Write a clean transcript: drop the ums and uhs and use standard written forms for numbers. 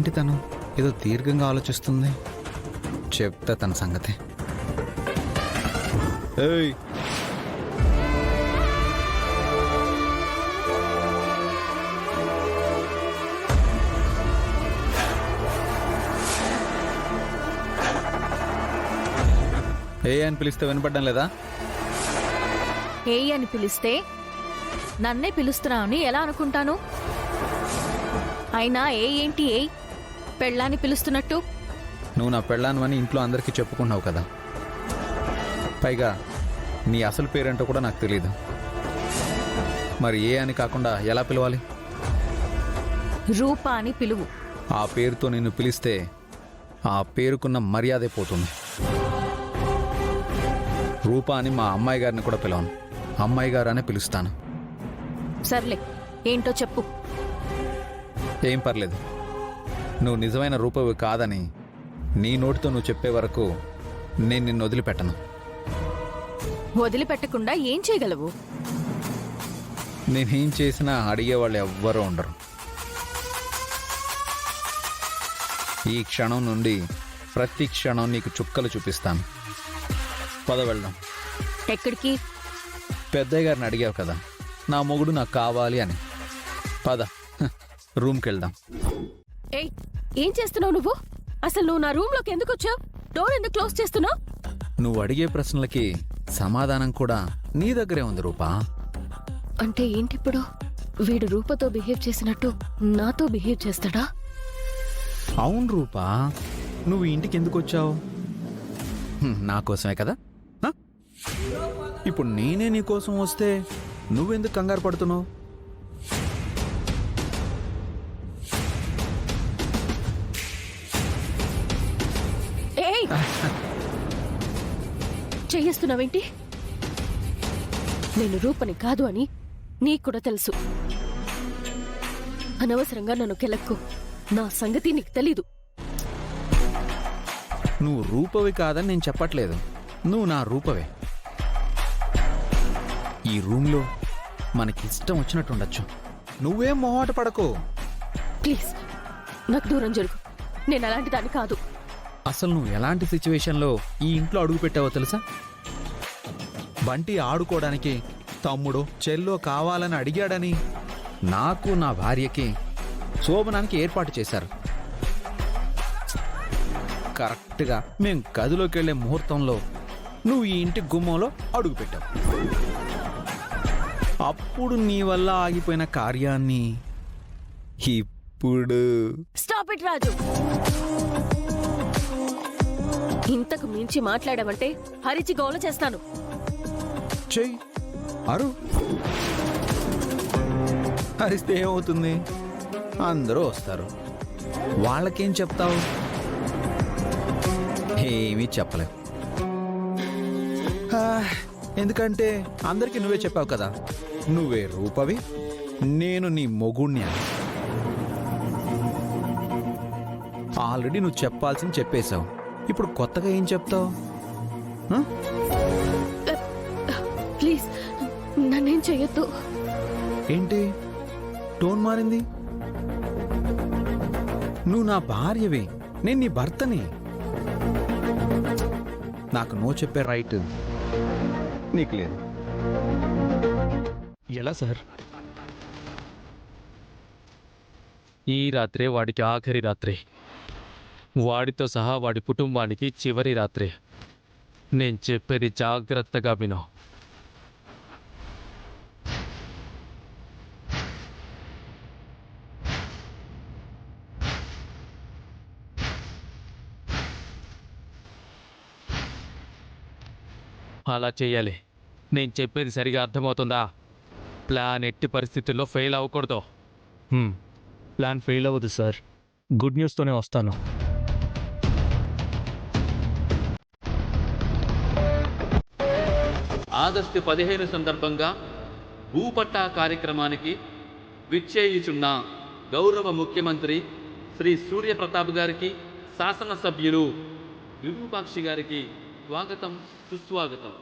ఏంటి తను ఏదో దీర్ఘంగా ఆలోచిస్తుంది? చెప్తా తన సంగతి. ఏయ్, ఏ అని పిలిస్తే వినపడ్డం లేదా? ఏ అని పిలిస్తే నన్నే పిలుస్తున్నావని ఎలా అనుకుంటాను? అయినా ఏంటి ఏ పెళ్ళాన్ని పిలుస్తున్నట్టు? నువ్వు నా పెళ్ళానువని ఇంట్లో అందరికీ చెప్పుకున్నావు కదా. పైగా నీ అసలు పేరేంటో కూడా నాకు తెలీదు. మరి ఏ అని కాకుండా ఎలా పిలవాలి? రూపా అని పిలువు. ఆ పేరుతో నిన్ను పిలిస్తే ఆ పేరుకున్న మర్యాదే పోతుంది. రూపా అని మా అమ్మాయి గారిని కూడా పిలవను, అమ్మాయి గారు అనే పిలుస్తాను. సర్లే, ఏంటో చెప్పు. ఏం పర్లేదు, నువ్వు నిజమైన రూపవి కాదని నీ నోటితో నువ్వు చెప్పే వరకు నేను నిన్ను వదిలిపెట్టను. వదిలిపెట్టకుండా ఏం చేయగలవు? నేనేం చేసినా అడిగేవాళ్ళు ఎవ్వరూ ఉండరు. ఈ క్షణం నుండి ప్రతి క్షణం నీకు చుక్కలు చూపిస్తాను. పద వెళ్దాం. ఎక్కడికి? పెద్దయ్య గారిని అడిగావు కదా నా మొగుడు నాకు కావాలి అని. పద రూమ్కి వెళ్దాం. ఏయ్, ఏం చేస్తున్నావు నువ్వు? అసలు నువ్వు నా రూమ్ లోకి ఎందుకు వచ్చావు? డోర్ ఎందుకు క్లోజ్ చేస్తున్నావు? నువ్వు అడిగే ప్రశ్నలకి సమాధానం కూడా నీ దగ్గరే ఉంది రూపా. అంటే ఏంటిప్పుడు? వీడు రూపతో బిహేవ్ చేసినట్టు నాతో బిహేవ్ చేస్తాడా? అవును రూపా, నువ్వు ఇంటికి ఎందుకు వచ్చావు? నా కోసమే కదా. ఇప్పుడు నేనే నీ కోసం వస్తే నువ్వెందుకు కంగారు పడుతున్నావు? ఏయ్, చేయిస్తున్నావేంటి? నేను రూపని కాదు అని నీకు కూడా తెలుసు. అనవసరంగా నన్ను కెలక్కు. నా సంగతి నీకు తెలీదు. నువ్వు రూపవి కాదని నేను చెప్పట్లేదు, నువ్వు నా రూపవే. ఈ రూమ్లో మనకిష్టం వచ్చినట్టు ఉండొచ్చు. నువ్వేం మొహాట పడకు. ప్లీజ్ నాకు దూరం జరుగు. నేను అలాంటి దాన్ని కాదు. అసలు నువ్వు ఎలాంటి సిచ్యువేషన్లో ఈ ఇంట్లో అడుగు పెట్టావో తెలుసా? బంటి ఆడుకోవడానికి తమ్ముడో చెల్లో కావాలని అడిగాడని నాకు నా భార్యకి శోభనానికి ఏర్పాటు చేశారు. కరెక్ట్గా మేం గదిలోకి వెళ్లే ముహూర్తంలో నువ్వు ఈ ఇంటి గుమ్మంలో అడుగు పెట్టావు. అప్పుడు నీ వల్ల ఆగిపోయిన కార్యాన్ని ఇప్పుడు స్టాప్ ఇట్ రాజు. ఇంతకు మించి మాట్లాడామంటే హరిచి గోల చేస్తాను. చెయ్యి, అరు. అరిస్తే ఏమవుతుంది? అందరూ వస్తారు, వాళ్ళకేం చెప్తావు? ఏమీ చెప్పలేవు. ఎందుకంటే అందరికీ నువ్వే చెప్పావు కదా, నువ్వే రూపవి, నేను నీ మొగుణ్ణి అని. ఆల్రెడీ నువ్వు చెప్పాల్సింది చెప్పేశావు. ఇప్పుడు కొత్తగా ఏం చెప్తావు? ప్లీజ్ నన్నేం చెయ్యొద్దు. ఏంటి టోన్ మారింది? నువ్వు నా భార్యవి, నేను నీ భర్తని. నాకు నో చెప్పే రైట్ నీకు లేదు. ఎలా సార్? ఈ రాత్రే వాడికి ఆఖరి రాత్రి, వాడితో సహా వాడి కుటుంబానికి చివరి రాత్రి. నేను చెప్పేది జాగ్రత్తగా విను. అలా చెయ్యాలి. నేను చెప్పేది సరిగా అర్థమవుతుందా? ప్లాన్ ఎట్టి పరిస్థితుల్లో ఫెయిల్ అవ్వకూడదు. ప్లాన్ ఫెయిల్ అవ్వదు సార్. గుడ్ న్యూస్తోనే వస్తాను. ఆగస్టు 15 సందర్భంగా భూపట్టా కార్యక్రమానికి విచ్చేయుచున్న గౌరవ ముఖ్యమంత్రి శ్రీ సూర్యప్రతాప్ గారికి, శాసనసభ్యులు విరూపాక్షి గారికి స్వాగతం, సుస్వాగతం.